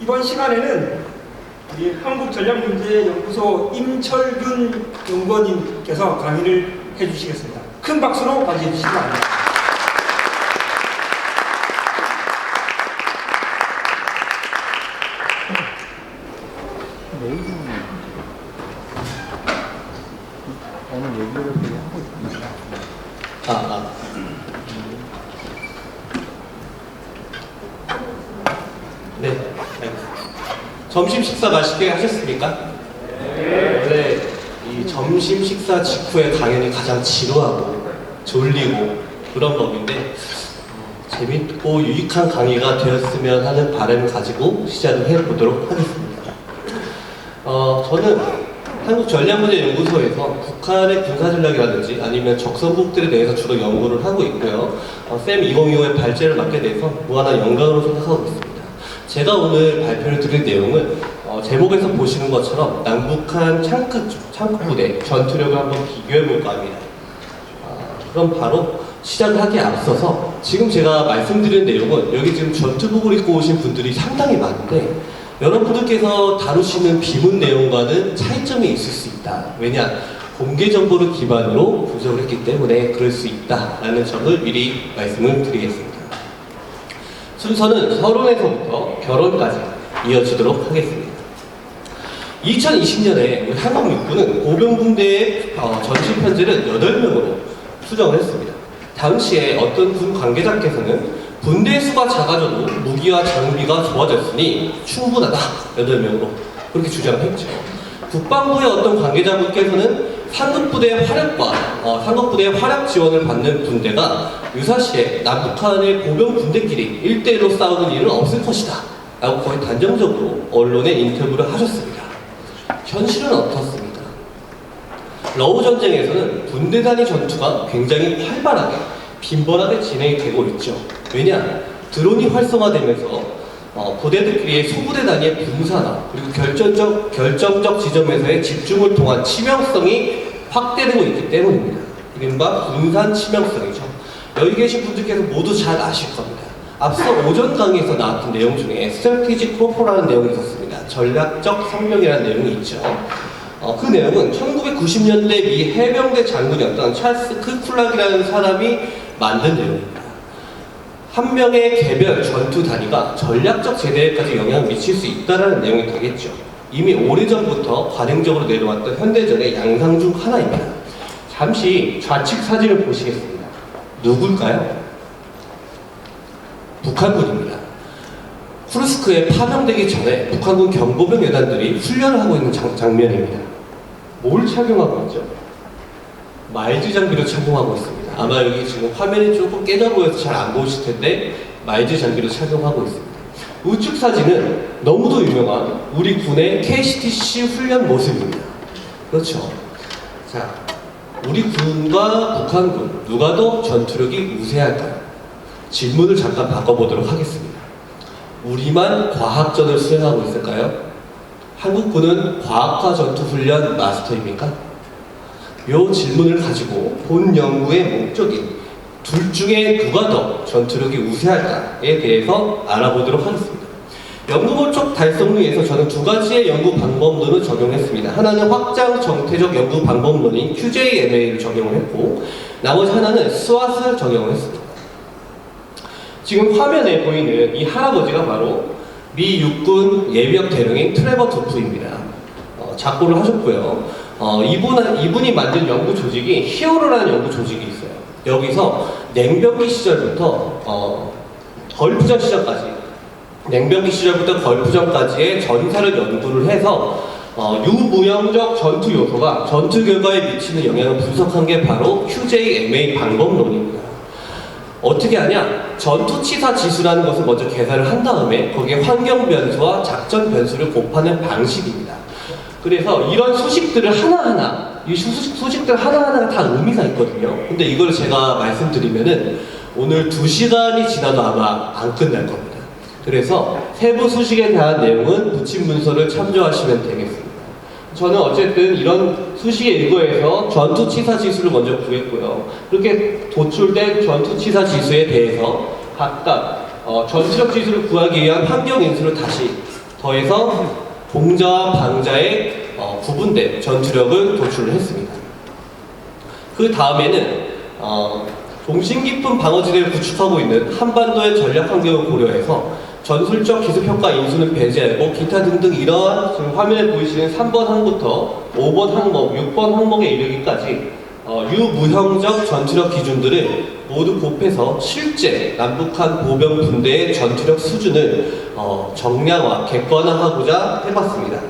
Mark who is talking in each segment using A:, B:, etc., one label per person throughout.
A: 이번 시간에는 우리 한국전략문제연구소 임철균 연구원님께서 강의를 해주시겠습니다. 큰 박수로 맞이해 주시기 바랍니다.
B: 오늘 얘기를 되게 하고 있습니다.
C: 네. 점심 식사 맛있게 하셨습니까? 네. 이 점심 식사 직후에 강연이 가장 지루하고 졸리고 그런 법인데 재밌고 유익한 강의가 되었으면 하는 바람을 가지고 시작을 해보도록 하겠습니다. 저는 한국전략문제연구소에서 북한의 군사전략이라든지 아니면 적선국들에 대해서 주로 연구를 하고 있고요. 쌤 2025의 발제를 맡게 돼서 무한한 영광으로 생각하고 있습니다. 제가 오늘 발표를 드릴 내용은 제목에서 보시는 것처럼 남북한 창급부대 전투력을 한번 비교해 볼까 합니다. 그럼 바로 시작을 하기에 앞서서 지금 제가 말씀드린 내용은 여기 지금 전투복을 입고 오신 분들이 상당히 많은데 여러분들께서 다루시는 비문 내용과는 차이점이 있을 수 있다. 왜냐? 공개 정보를 기반으로 분석을 했기 때문에 그럴 수 있다라는 점을 미리 말씀을 드리겠습니다. 순서는 서론에서부터 결론까지 이어지도록 하겠습니다. 2020년에 우리 한국육군은 보병분대의 전시 편제를 8명으로 수정을 했습니다. 당시에 어떤 군 관계자께서는 분대 수가 작아져도 무기와 장비가 좋아졌으니 충분하다. 8명으로 그렇게 주장을 했죠. 국방부의 어떤 관계자분께서는 상급부대의 상급부대의 활약 지원을 받는 분대가 유사시에 남북한의 보병 분대끼리 1대1로 싸우는 일은 없을 것이다 라고 거의 단정적으로 언론에 인터뷰를 하셨습니다. 현실은 어떻습니까? 러우 전쟁에서는 분대 단위 전투가 굉장히 활발하게 빈번하게 진행이 되고 있죠. 왜냐? 드론이 활성화되면서 부대들끼리의 소부대 단위의 분산화 그리고 결정적 지점에서의 집중을 통한 치명성이 확대되고 있기 때문입니다. 이른바 분산 치명성이죠. 여기 계신 분들께서 모두 잘 아실 겁니다. 앞서 오전 강의에서 나왔던 내용 중에 스트래티지 프로포라는 내용이 있었습니다. 전략적 성명이라는 내용이 있죠. 그 내용은 1990년대 미 해병대 장군이었던 찰스 크쿨락이라는 사람이 만든 내용입니다. 한 명의 개별 전투 단위가 전략적 제대에까지 영향을 미칠 수 있다는 내용이 되겠죠. 이미 오래전부터 관행적으로 내려왔던 현대전의 양상 중 하나입니다. 잠시 좌측 사진을 보시겠습니다. 누굴까요? 북한군입니다. 쿠르스크에 파병되기 전에 북한군 경보병 여단들이 훈련을 하고 있는 장면입니다. 뭘 착용하고 있죠? 마일즈 장비를 착용하고 있습니다. 아마 여기 지금 화면이 조금 깨져 보여서 잘 안 보이실 텐데 마일즈 장비를 착용하고 있습니다. 우측 사진은 너무도 유명한 우리 군의 KCTC 훈련 모습입니다. 그렇죠. 자, 우리 군과 북한군 누가 더 전투력이 우세할까요? 질문을 잠깐 바꿔보도록 하겠습니다. 우리만 과학전을 수행하고 있을까요? 한국군은 과학화 전투 훈련 마스터입니까? 이 질문을 가지고 본 연구의 목적인 둘 중에 누가 더 전투력이 우세할까에 대해서 알아보도록 하겠습니다. 연구 목적 달성을 위해서 저는 두 가지의 연구 방법론을 적용했습니다. 하나는 확장 정태적 연구 방법론인 QJMA를 적용을 했고 나머지 하나는 스왓을 적용을 했습니다. 지금 화면에 보이는 이 할아버지가 바로 미 육군 예비역 대령인 트레버 도프입니다. 작고를 하셨고요. 이분이 만든 연구 조직이 히어로라는 연구 조직이 있어요. 여기서 냉병기 시절부터 걸프전 시절까지 냉병기 시절부터 걸프전까지의 전사를 연구를 해서 유무형적 전투 요소가 전투 결과에 미치는 영향을 분석한 게 바로 QJMA 방법론입니다. 어떻게 하냐? 전투치사 지수라는 것을 먼저 계산을 한 다음에 거기에 환경 변수와 작전 변수를 곱하는 방식입니다. 그래서 이런 수식들을 하나하나, 이 수식들 하나하나가 다 의미가 있거든요. 근데 이걸 제가 말씀드리면은 오늘 2시간이 지나도 아마 안 끝날 겁니다. 그래서 세부 수식에 대한 내용은 붙인 문서를 참조하시면 되겠습니다. 저는 어쨌든 이런 수식의 일부에서 전투치사 지수를 먼저 구했고요. 그렇게 도출된 전투치사 지수에 대해서 각각 전투력 지수를 구하기 위한 환경 인수를 다시 더해서 공자와 방자의 구분된 전투력을 도출을 했습니다. 그 다음에는 동심 깊은 방어지대를 구축하고 있는 한반도의 전략 환경을 고려해서 전술적 기습효과 인수는 배제하고 기타 등등 이러한 지금 화면에 보이시는 3번 항부터 5번 항목, 6번 항목에 이르기까지 유무형적 전투력 기준들을 모두 곱해서 실제 남북한 보병 군대의 전투력 수준을 정량화, 객관화하고자 해봤습니다.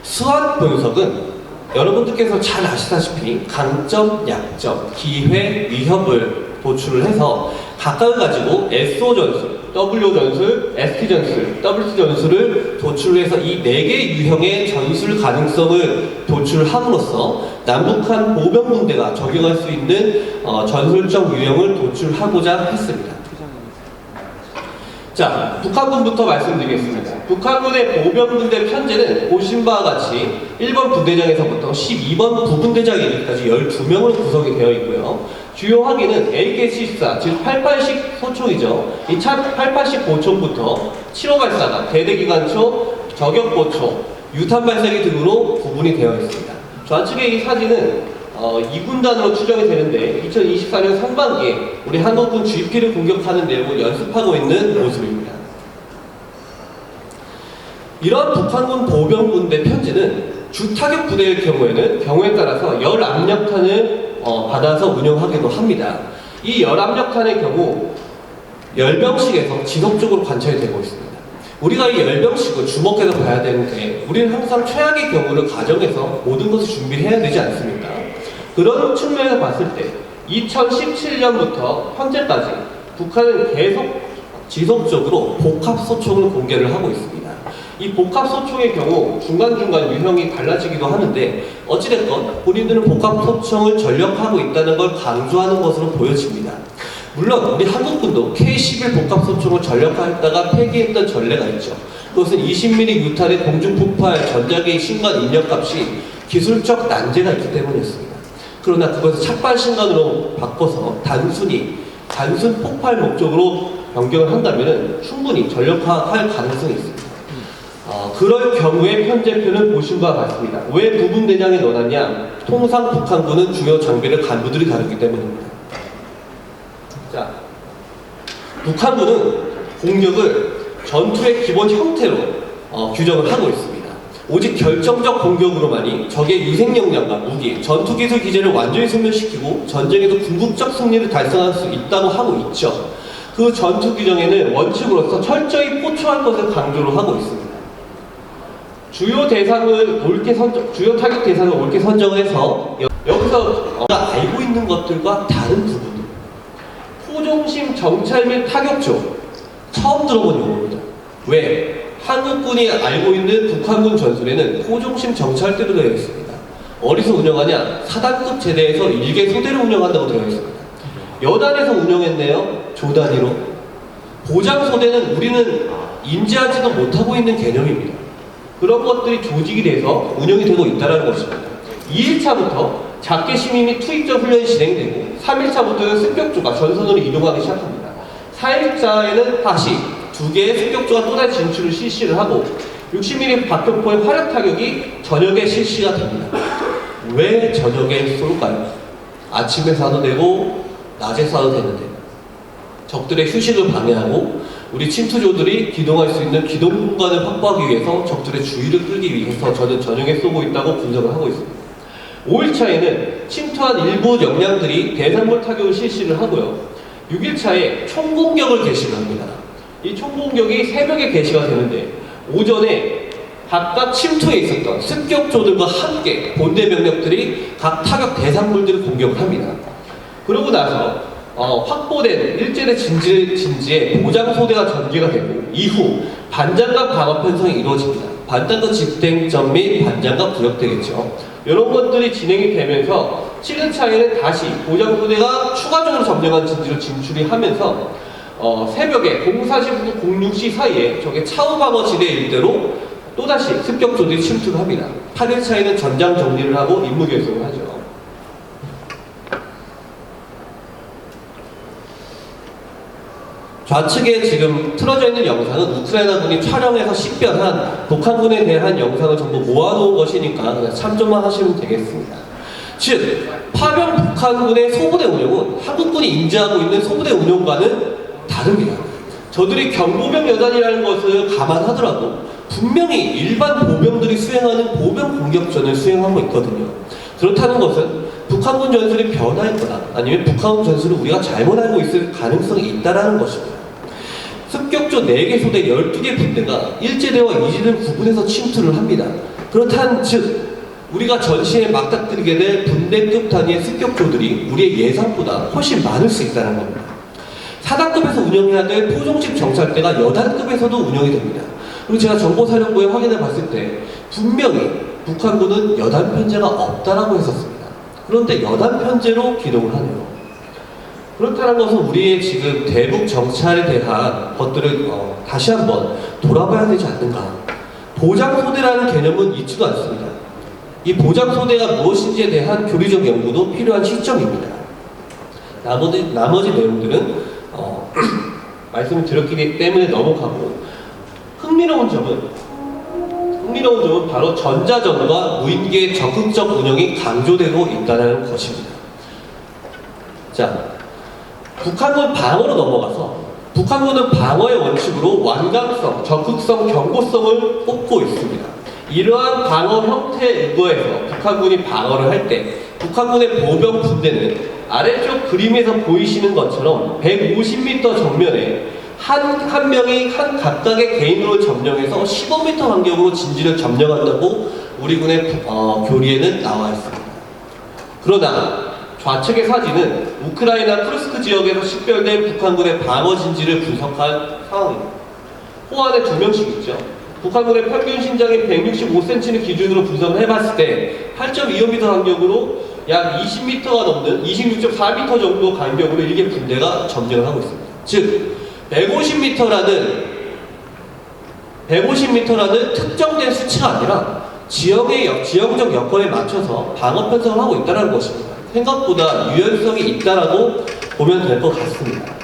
C: 수학 분석은 여러분들께서 잘 아시다시피 강점, 약점, 기회, 위협을 도출을 해서 각각을 가지고 SO 전술, W 전술, ST 전술, WT 전술을 도출해서 이 4개 유형의 전술 가능성을 도출함으로써 남북한 보병 군대가 적용할 수 있는 전술적 유형을 도출하고자 했습니다. 자, 북한군부터 말씀드리겠습니다. 북한군의 보병군대 편제는 보신 바와 같이 1번 부대장에서부터 12번 부분대장에 이르기까지 12명으로 구성이 되어 있고요. 주요 화기는 AK-74, 즉 88식 소총이죠. 이 88식 보총부터 7호 발사관, 대대기관총, 저격보총, 유탄 발사기 등으로 구분이 되어 있습니다. 좌측의 이 사진은 2군단으로 추정이 되는데 2024년 상반기에 우리 한국군 GP를 공격하는 내용을 연습하고 있는 모습입니다. 이런 북한군 보병군대 편제는 주타격 부대의 경우에 따라서 열 압력탄을 받아서 운영하기도 합니다. 이 열 압력탄의 경우 열병식에서 지속적으로 관찰이 되고 있습니다. 우리가 이 열병식을 주목해서 봐야 되는데 우리는 항상 최악의 경우를 가정해서 모든 것을 준비해야 되지 않습니까? 그런 측면에서 봤을 때 2017년부터 현재까지 북한은 계속 지속적으로 복합소총을 공개를 하고 있습니다. 이 복합소총의 경우 중간중간 유형이 달라지기도 하는데 어찌됐건 본인들은 복합소총을 전력하고 있다는 걸 강조하는 것으로 보여집니다. 물론 우리 한국군도 K-11 복합소총을 전력화했다가 폐기했던 전례가 있죠. 그것은 20mm 유탄의 공중폭발 전자기의 신관 입력값이 기술적 난제가 있기 때문이었습니다. 그러나 그것을 착발 신관으로 바꿔서 단순 폭발 목적으로 변경을 한다면 충분히 전력화할 가능성이 있습니다. 그럴 경우에 편제표는 보신 바와 같습니다. 왜 부분대장에 넣어놨냐? 통상 북한군은 주요 장비를 간부들이 다루기 때문입니다. 자, 북한군은 공격을 전투의 기본 형태로 규정을 하고 있습니다. 오직 결정적 공격으로만이 적의 유생 역량과 무기, 전투기술 기제를 완전히 소멸시키고 전쟁에도 궁극적 승리를 달성할 수 있다고 하고 있죠. 그 전투 규정에는 원칙으로서 철저히 포초할 것을 강조를 하고 있습니다. 주요 타격 대상을 옳게 선정을 해서 여기서 우리가 알고 있는 것들과 다른 부분, 포종심 정찰 및 타격조 처음 들어본 용어입니다. 왜? 한국군이 알고 있는 북한군 전술에는 포종심 정찰대로 되어 있습니다. 어디서 운영하냐? 사단급 제대에서 일개 소대를 운영한다고 되어 있습니다. 여단에서 운영했네요. 조단위로. 보장소대는 우리는 인지하지도 못하고 있는 개념입니다. 그런 것들이 조직이 돼서 운영이 되고 있다는 것입니다. 2일차부터 작게 시민 및 투입전 훈련이 진행되고 3일차부터는 습격조가 전선으로 이동하기 시작합니다. 4일차에는 다시 2개의 습격조가 또다시 진출을 실시를 하고 60mm 박격포의 화력 타격이 저녁에 실시가 됩니다. 왜 저녁에 쏠까요? 아침에 쏴도 되고 낮에 쏴도 되는데 적들의 휴식을 방해하고 우리 침투조들이 기동할 수 있는 기동 공간을 확보하기 위해서 적들의 주의를 끌기 위해서 저는 저녁에 쏘고 있다고 분석을 하고 있습니다. 5일차에는 침투한 일부 역량들이 대상물 타격을 실시를 하고요. 6일차에 총공격을 개시를 합니다. 이 총공격이 새벽에 개시가 되는데 오전에 각각 침투에 있었던 습격조들과 함께 본대 병력들이 각 타격 대상물들을 공격을 합니다. 그러고 나서 확보된 일제의 진지에 보장소대가 전개가 되고 이후 반장갑 방어 편성이 이루어집니다. 반장갑 집행점 및 반장갑 부역되겠죠. 이런 것들이 진행이 되면서 7일차에는 다시 보장소대가 추가적으로 점령한 진지로 진출이 하면서 새벽에 04시부터 06시 사이에 적의 차후 방어 지대 일대로 또다시 습격조들이 침투를 합니다. 8일차에는 전장 정리를 하고 임무 결성을 하죠. 좌측에 지금 틀어져 있는 영상은 우크라이나군이 촬영해서 식별한 북한군에 대한 영상을 전부 모아놓은 것이니까 그냥 참조만 하시면 되겠습니다. 즉, 파병 북한군의 소부대 운용은 한국군이 인지하고 있는 소부대 운용과는 다릅니다. 저들이 경보병 여단이라는 것을 감안하더라도 분명히 일반 보병들이 수행하는 보병 공격전을 수행하고 있거든요. 그렇다는 것은 북한군 전술이 변화했거나 아니면 북한군 전술을 우리가 잘못 알고 있을 가능성이 있다는 것입니다. 습격조 4개 소대 12개 분대가 일제대와 이지를 구분해서 침투를 합니다. 그렇다는 즉 우리가 전시에 맞닥뜨리게 될 분대급 단위의 습격조들이 우리의 예상보다 훨씬 많을 수 있다는 겁니다. 4단급에서 운영해야 될 포종집 정찰대가 여단급에서도 운영이 됩니다. 그리고 제가 정보사령부에 확인해 봤을 때 분명히 북한군은 여단 편제가 없다라고 했었습니다. 그런데 여단 편제로 기동을 하네요. 그렇다는 것은 우리의 지금 대북 정찰에 대한 것들을 다시 한번 돌아봐야 되지 않는가. 보장소대라는 개념은 있지도 않습니다. 이 보장소대가 무엇인지에 대한 교리적 연구도 필요한 시점입니다. 나머지 내용들은 말씀을 드렸기 때문에 넘어가고 흥미로운 점은 바로 전자전과 무인기의 적극적 운영이 강조되고 있다는 것입니다. 자, 북한군 방어로 넘어가서 북한군은 방어의 원칙으로 완강성, 적극성, 경고성을 꼽고 있습니다. 이러한 방어 형태에 의거해서 북한군이 방어를 할 때 북한군의 보병 분대는 아래쪽 그림에서 보이시는 것처럼 150m 정면에 한 명이 한 각각의 개인으로 점령해서 15m 간격으로 진지를 점령한다고 우리 군의 교리에는 나와 있습니다. 그러나 좌측의 사진은 우크라이나 쿠르스크 지역에서 식별된 북한군의 방어 진지를 분석한 상황입니다. 호안에 2명씩 있죠. 북한군의 평균 신장인 165cm를 기준으로 분석을 해봤을 때 8.25m 간격으로 약 20m가 넘는 26.4m 정도 간격으로 1개 분대가 점령을 하고 있습니다. 즉 150m라는 특정된 수치가 아니라 지형적 여건에 맞춰서 방어 편성을 하고 있다는 것입니다. 생각보다 유연성이 있다라고 보면 될 것 같습니다.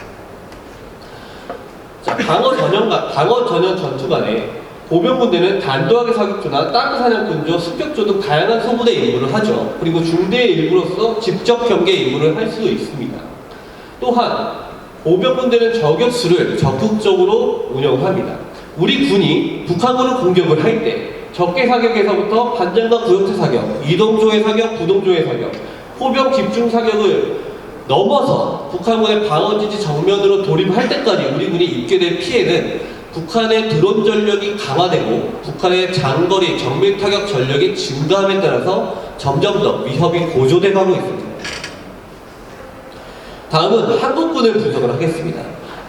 C: 자, 방어 전형 전투 간에 보병분대는 단도하게 사격조나 땅 사냥꾼조, 습격조 등 다양한 소부대 임무를 하죠. 그리고 중대의 일부로서 직접 경계 임무를 할 수 있습니다. 또한 보병분대는 저격수를 적극적으로 운영합니다. 우리 군이 북한군을 공격을 할 때 적개 사격에서부터 반장과 구역대 사격, 이동조의 사격, 부동조의 사격, 포병 집중 사격을 넘어서 북한군의 방어지지 정면으로 돌입할 때까지 우리 군이 입게 될 피해는 북한의 드론 전력이 강화되고 북한의 장거리 정밀 타격 전력이 증가함에 따라서 점점 더 위협이 고조돼 가고 있습니다. 다음은 한국군을 분석을 하겠습니다.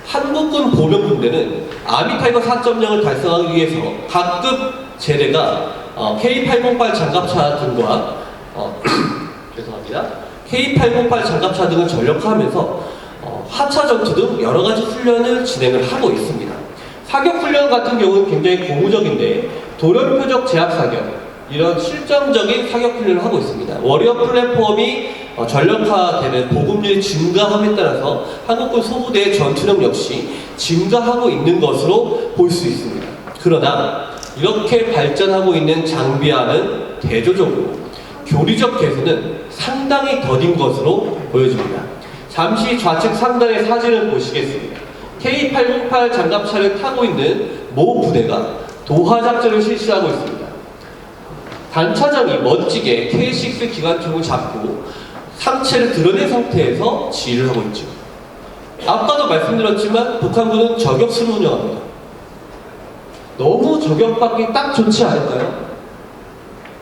C: 한국군 보병분대는 아미타이거 4.0을 달성하기 위해서 각급 제대가 K808 장갑차 등과 죄송합니다. K808 장갑차 등을 전력화하면서 하차 전투 등 여러 가지 훈련을 진행을 하고 있습니다. 사격 훈련 같은 경우는 굉장히 고무적인데 돌연표적 제압 사격, 이런 실전적인 사격 훈련을 하고 있습니다. 워리어 플랫폼이 전력화되는 보급률이 증가함에 따라서 한국군 소부대의 전투력 역시 증가하고 있는 것으로 볼 수 있습니다. 그러나 이렇게 발전하고 있는 장비와는 대조적으로 교리적 개선은 상당히 더딘 것으로 보여집니다. 잠시 좌측 상단의 사진을 보시겠습니다. K808 장갑차를 타고 있는 모 부대가 도하 작전을 실시하고 있습니다. 단차장이 멋지게 K6 기관총을 잡고 상체를 드러낸 상태에서 지휘를 하고 있죠. 아까도 말씀드렸지만 북한군은 저격수를 운영합니다. 너무 저격받기 딱 좋지 않을까요?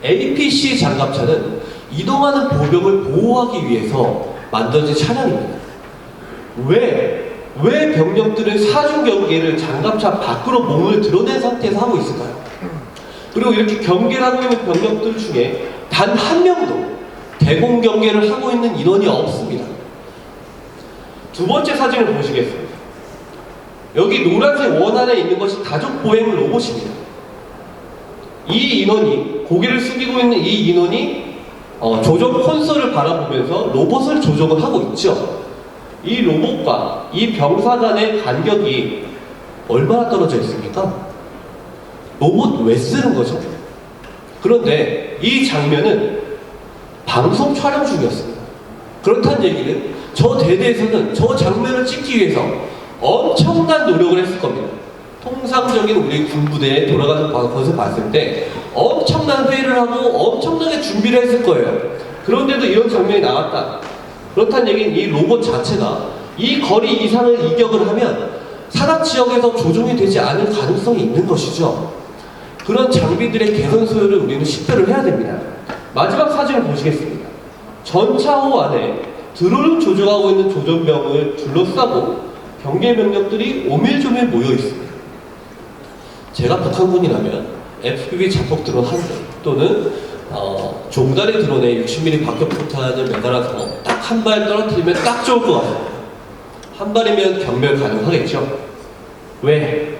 C: APC 장갑차는 이동하는 보병을 보호하기 위해서 만들어진 차량입니다. 왜 병력들은 사중 경계를 장갑차 밖으로 몸을 드러낸 상태에서 하고 있을까요? 그리고 이렇게 경계를 하고 있는 병력들 중에 단 한 명도 대공 경계를 하고 있는 인원이 없습니다. 두 번째 사진을 보시겠습니다. 여기 노란색 원 안에 있는 것이 다족 보행 로봇입니다. 이 인원이 고개를 숙이고 있는 이 인원이 조종 콘솔을 바라보면서 로봇을 조종을 하고 있죠. 이 로봇과 이 병사 간의 간격이 얼마나 떨어져 있습니까? 로봇 왜 쓰는 거죠? 그런데 이 장면은 방송 촬영 중이었습니다. 그렇다는 얘기는 저 대대에서는 저 장면을 찍기 위해서 엄청난 노력을 했을 겁니다. 통상적인 우리 군부대에 돌아가는 것을 봤을 때 엄청난 회의를 하고 엄청나게 준비를 했을 거예요. 그런데도 이런 장면이 나왔다. 그렇다는 얘기는 이 로봇 자체가 이 거리 이상을 이격을 하면 사각 지역에서 조종이 되지 않을 가능성이 있는 것이죠. 그런 장비들의 개선 소요를 우리는 식별을 해야 됩니다. 마지막 사진을 보시겠습니다. 전차호 안에 드론을 조종하고 있는 조종병을 둘러싸고 경계 병력들이 오밀조밀 모여 있습니다. 제가 북한군이라면 FPV 자폭 드론 한 대 또는 종다리 드론에 60mm 박격포탄을 매달아서 딱 한 발 떨어뜨리면 딱 좋을 것 같아요. 한 발이면 경멸 가능하겠죠. 왜?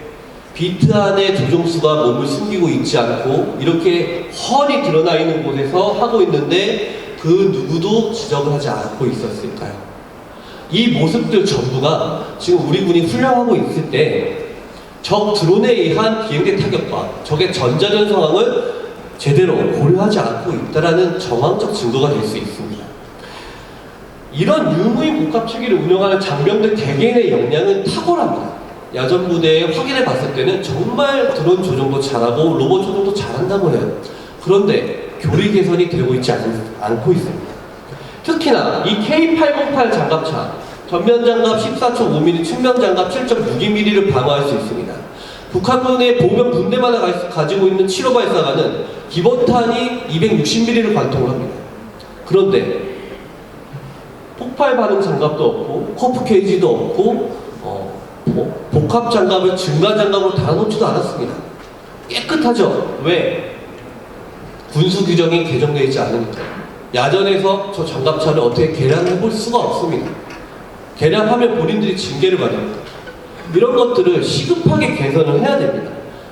C: 비트 안에 조종수가 몸을 숨기고 있지 않고 이렇게 훤히 드러나 있는 곳에서 하고 있는데 그 누구도 지적을 하지 않고 있었을까요? 이 모습들 전부가 지금 우리 군이 훈련하고 있을 때 적 드론에 의한 비행대 타격과 적의 전자전 상황을 제대로 고려하지 않고 있다는 정황적 증거가 될 수 있습니다. 이런 유무인 복합체계를 운영하는 장병들 개개인의 역량은 탁월합니다. 야전 부대에 확인해 봤을 때는 정말 드론 조종도 잘하고 로봇 조종도 잘한다고 해요. 그런데 교리 개선이 되고 있지 않고 있습니다. 특히나 이 K808 장갑차 전면 장갑 14.5mm, 측면 장갑 7.62mm를 방어할 수 있습니다. 북한군의 보병 분대마다 가지고 있는 7호 발사관은 기본탄이 260mm를 관통을 합니다. 그런데 폭발 반응 장갑도 없고 커프 케이지도 없고 복합 장갑을 증가 장갑으로 달아놓지도 않았습니다. 깨끗하죠? 왜? 군수 규정이 개정되어 있지 않으니까. 야전에서 저 장갑차를 어떻게 개량해 볼 수가 없습니다. 개량하면 본인들이 징계를 받습니다. 이런 것들을 시급하게 개선을 해야 됩니다.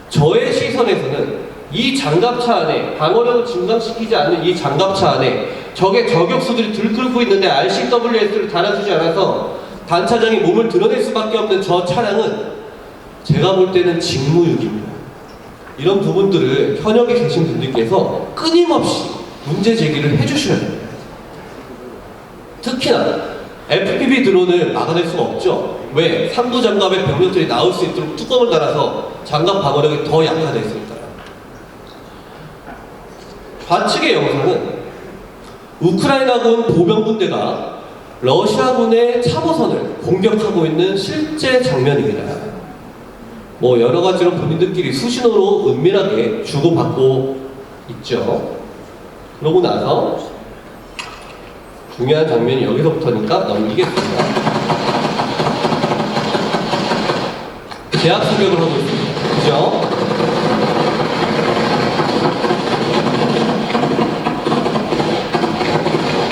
C: 저의 시선에서는 이 장갑차 안에 방어력을 증강시키지 않는 이 장갑차 안에 적의 저격수들이 들끓고 있는데 RCWS를 달아주지 않아서 단차장이 몸을 드러낼 수밖에 없는 저 차량은 제가 볼 때는 직무유기입니다. 이런 부분들을 현역에 계신 분들께서 끊임없이 문제 제기를 해주셔야 됩니다. 특히나 FPV 드론을 막아낼 수가 없죠. 왜? 상부 장갑에 병력들이 나올 수 있도록 뚜껑을 달아서 장갑 방어력이 더 약화됐으니까요. 좌측의 영상은 우크라이나군 보병분대가 러시아군의 참호선을 공격하고 있는 실제 장면입니다. 뭐 여러 가지로 본인들끼리 수신호로 은밀하게 주고받고 있죠. 그러고 나서 중요한 장면이 여기서부터니까 넘기겠습니다. 제압 사격을 하고 있습니다. 그죠?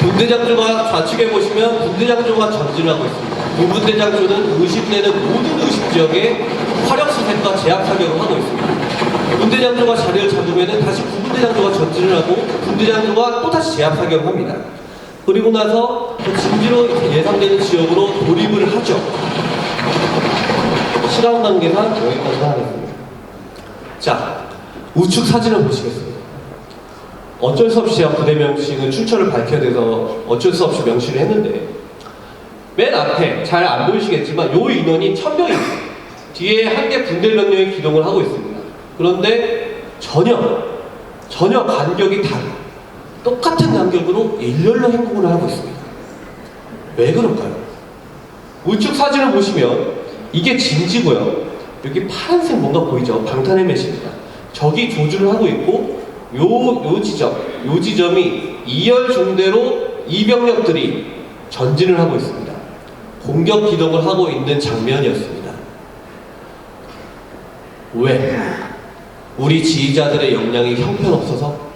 C: 분대장조가 좌측에 보시면 분대장조가 전진을 하고 있습니다. 군분대장조는 의심되는 모든 의심 지역에 화력수색과 제압 사격을 하고 있습니다. 분대장조가 자리를 잡으면 다시 군분대장조가 전진을 하고 분대장조가 또다시 제압 사격을 합니다. 그리고 나서 그 진지로 예상되는 지역으로 돌입을 하죠. 시간 관계상 여기까지 하겠습니다. 자, 우측 사진을 보시겠습니다. 어쩔 수 없이 부대 명칭은 출처를 밝혀야 돼서 어쩔 수 없이 명시를 했는데 맨 앞에 잘 안 보이시겠지만 요 인원이 1000명입니다. 뒤에 한 개 분대 병력이 기동을 하고 있습니다. 그런데 전혀 간격이 다른 똑같은 간격으로 일렬로 행군을 하고 있습니다. 왜 그럴까요? 우측 사진을 보시면 이게 진지고요. 여기 파란색 뭔가 보이죠? 방탄헬멧입니다. 적이 조준을 하고 있고 요 지점이 2열 중대로 이병력들이 전진을 하고 있습니다. 공격 기동을 하고 있는 장면이었습니다. 왜? 우리 지휘자들의 역량이 형편없어서?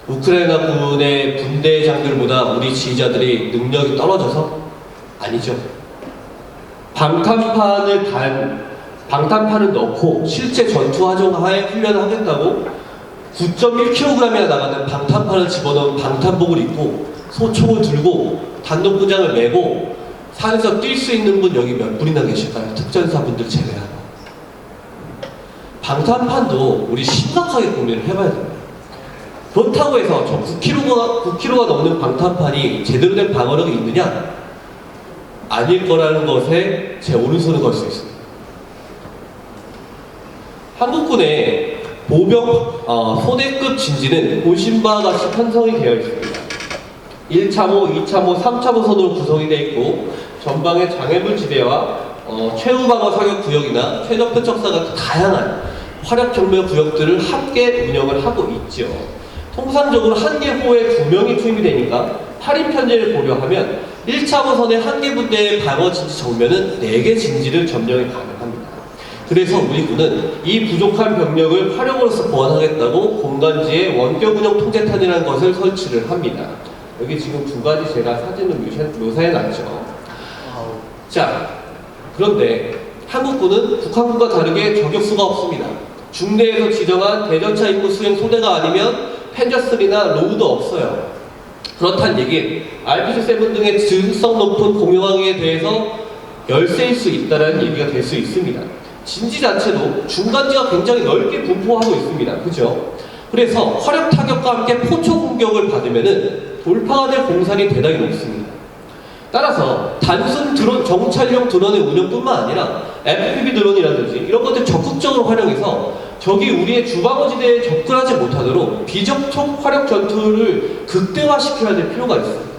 C: 우크라이나 군의 분대장들보다 우리 지휘자들이 능력이 떨어져서? 아니죠. 방탄판을 넣고 실제 전투 화정하에 훈련을 하겠다고 9.1kg이나 나가는 방탄판을 집어넣은 방탄복을 입고 소총을 들고 단독부장을 메고 산에서 뛸 수 있는 분 여기 몇 분이나 계실까요? 특전사분들 제외하고. 방탄판도 우리 심각하게 고민을 해봐야 됩니다. 그렇다고 해서 저 9kg가 넘는 방탄판이 제대로 된 방어력이 있느냐? 아닐 거라는 것에 제 오른손을 걸 수 있습니다. 한국군의 보병 소대급 진지는 보신 바와 같이 편성이 되어 있습니다. 1참호, 2참호, 3참호 선으로 구성이 되어 있고 전방에 장애물 지대와 최후 방어 사격 구역이나 최적 표적사 같은 다양한 화력 경매 구역들을 함께 운영을 하고 있죠. 통상적으로 한 개 호에 2명이 투입이 되니까 8인 편제를 고려하면 1차 호선의 한 개 부대의 방어 진지 정면은 4개 진지를 점령이 가능합니다. 그래서 우리 군은 이 부족한 병력을 화력으로서 보완하겠다고 공간지에 원격 운영 통제탄이라는 것을 설치를 합니다. 여기 지금 2가지 제가 사진을 묘사해 놨죠. 자, 그런데 한국군은 북한군과 다르게 저격수가 없습니다. 중대에서 지정한 대전차 임무 수행 소대가 아니면 펜저스리나 로우도 없어요. 그렇다는 얘기는 RPG-7 등의 즉흥성 높은 공용항에 대해서 열세일 수 있다는 얘기가 될 수 있습니다. 진지 자체도 중간지가 굉장히 넓게 분포하고 있습니다. 그죠? 그래서 화력 타격과 함께 포초 공격을 받으면은 돌파가 될 공산이 대단히 높습니다. 따라서 단순 드론, 정찰용 드론의 운영뿐만 아니라 FPV 드론이라든지 이런 것들 적극적으로 활용해서 적이 우리의 주방어지대에 접근하지 못하도록 비접촉 화력 전투를 극대화시켜야 될 필요가 있습니다.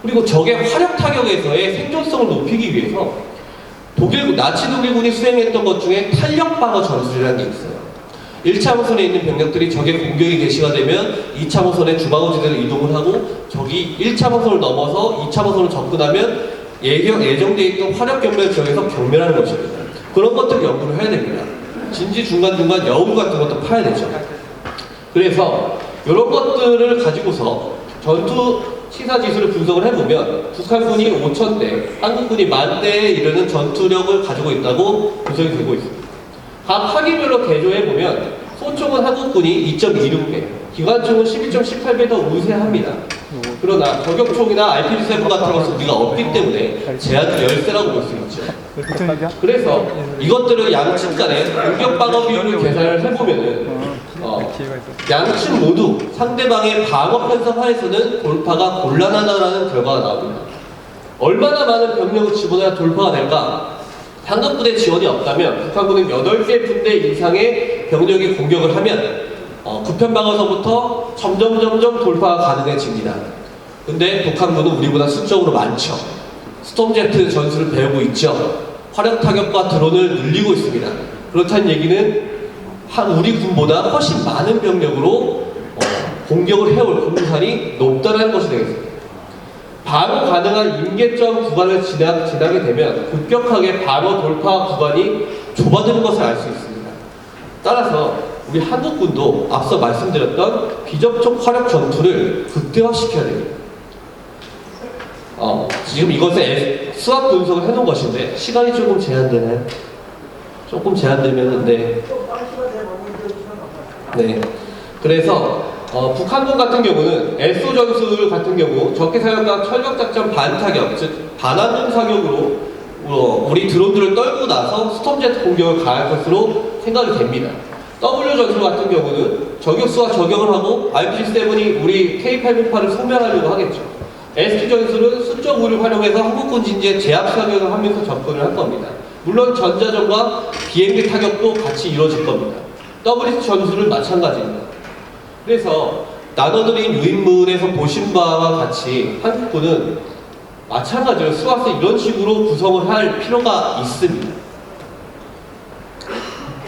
C: 그리고 적의 화력 타격에서의 생존성을 높이기 위해서 나치 독일군이 수행했던 것 중에 탄력 방어 전술이라는 게 있어요. 1차 호선에 있는 병력들이 적의 공격이 개시가 되면 2차 호선의 주방어지대로 이동을 하고 적이 1차 호선을 넘어서 2차 호선을 접근하면 예정되어 있던 화력 경멸 지역에서 경멸하는 것입니다. 그런 것들 연구를 해야 됩니다. 진지 중간중간 여우 같은 것도 파야 되죠. 그래서 이런 것들을 가지고서 전투 치사 지수를 분석을 해보면 북한군이 5,000대, 한국군이 10,000대에 이르는 전투력을 가지고 있다고 분석이 되고 있습니다. 각 파기별로 대조해보면 소총은 한국군이 2.26배, 기관총은 12.18배 더 우세합니다. 그러나 저격총이나 RPG-7 같은 것은 우리가 없기 때문에 제한적 열세라고 볼 수 있죠. 그래서 이것들을 양측 간의 공격 방어 비율을 계산을 해보면은 양측 모두 상대방의 방어 편성 하에서는 돌파가 곤란하다라는 결과가 나옵니다. 얼마나 많은 병력을 집어넣어야 돌파가 될까? 상급 부대 지원이 없다면 북한군은 8개 분대 이상의 병력이 공격을 하면 급편 방어서부터 점점 돌파가 가능해집니다. 근데 북한군은 우리보다 수적으로 많죠. 스톰제트 전술을 배우고 있죠. 화력 타격과 드론을 늘리고 있습니다. 그렇다는 얘기는 우리 군보다 훨씬 많은 병력으로 공격을 해올 공산이 높다는 것이 되겠습니다. 방어 가능한 임계점 구간을 지나게 되면 급격하게 방어 돌파 구간이 좁아지는 것을 알 수 있습니다. 따라서 우리 한국군도 앞서 말씀드렸던 비접촉 화력 전투를 극대화시켜야 됩니다. 지금 이것에 수학 분석을 해놓은 것인데 시간이 조금 제한되나요? 조금 제한되면 네. 그래서 북한군 같은 경우는 SO 전술 같은 경우 적해 사격과 철벽작전 반타격, 즉 반환공 사격으로 우리 드론들을 떨고 나서 스톰제트 공격을 가할 것으로 생각이 됩니다. W 전술 같은 경우는 저격수와 저격을 하고 RPG-7이 우리 K-808을 소멸하려고 하겠죠. ST 전술은 수적 우를 활용해서 한국군 진지에 제압 사격을 하면서 접근을 할 겁니다. 물론 전자전과 비행기 타격도 같이 이루어질 겁니다. WT 전술은 마찬가지입니다. 그래서 나눠드린 유인물에서 보신 바와 같이 한국군은 마찬가지로 수화스 이런 식으로 구성을 할 필요가 있습니다.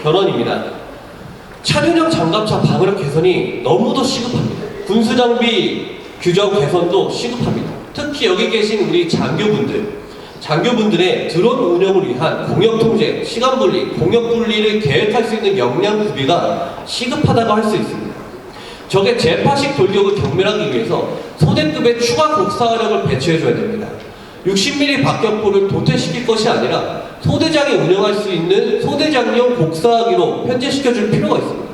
C: 결론입니다. 차륜형 장갑차 방어력 개선이 너무도 시급합니다. 군수장비 규정 개선도 시급합니다. 특히 여기 계신 우리 장교분들의 드론 운영을 위한 공역 통제, 시간 분리, 공역 분리를 계획할 수 있는 역량 구비가 시급하다고 할 수 있습니다. 적의 재파식 돌격을 경멸하기 위해서 소대급의 추가 곡사화력을 배치해줘야 됩니다. 60mm 박격포를 도태시킬 것이 아니라 소대장이 운영할 수 있는 소대장용 곡사하기로 편제시켜줄 필요가 있습니다.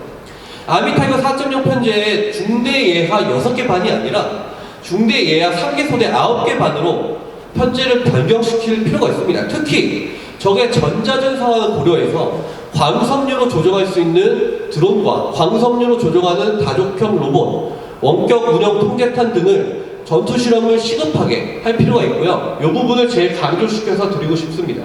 C: 아미타이거 4.0 편제에 중대 예하 6개 반이 아니라 중대 예하 3개 소대 9개 반으로 편제를 변경시킬 필요가 있습니다. 특히 적의 전자전 상황을 고려해서 광섬유로 조종할 수 있는 드론과 광섬유로 조종하는 다족형 로봇, 원격 운영 통제탄 등을 전투 실험을 시급하게 할 필요가 있고요. 이 부분을 제일 강조시켜서 드리고 싶습니다.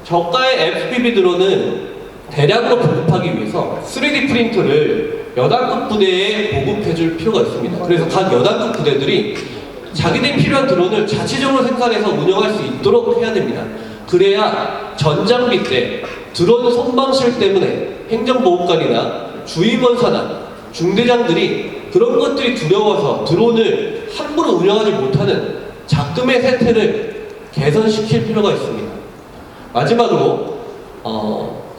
C: 저가의 FPV 드론은 대량으로 보급하기 위해서 3D 프린터를 여단급 부대에 보급해줄 필요가 있습니다. 그래서 각 여단급 부대들이 자기들 필요한 드론을 자체적으로 생산해서 운영할 수 있도록 해야 됩니다. 그래야 전장비 때 드론 손방실 때문에 행정보호관이나 주임원사나 중대장들이 그런 것들이 두려워서 드론을 함부로 운영하지 못하는 작금의 세태를 개선시킬 필요가 있습니다. 마지막으로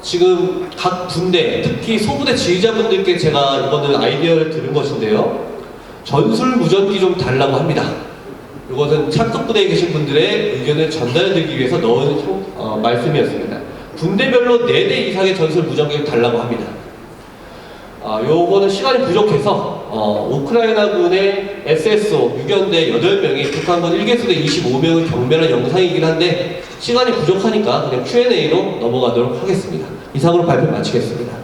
C: 지금 각 분대, 특히 소부대 지휘자분들께 제가 이거는 아이디어를 들은 것인데요. 전술무전기 좀 달라고 합니다. 이것은 차급 부대에 계신 분들의 의견을 전달드리기 위해서 넣은 말씀이었습니다. 군대별로 4대 이상의 전술무전기를 달라고 합니다. 요거는 시간이 부족해서 우크라이나군의 SSO 6연대 8명이 북한군 1개수대 25명을 경멸한 영상이긴 한데 시간이 부족하니까 그냥 Q&A로 넘어가도록 하겠습니다. 이상으로 발표 마치겠습니다.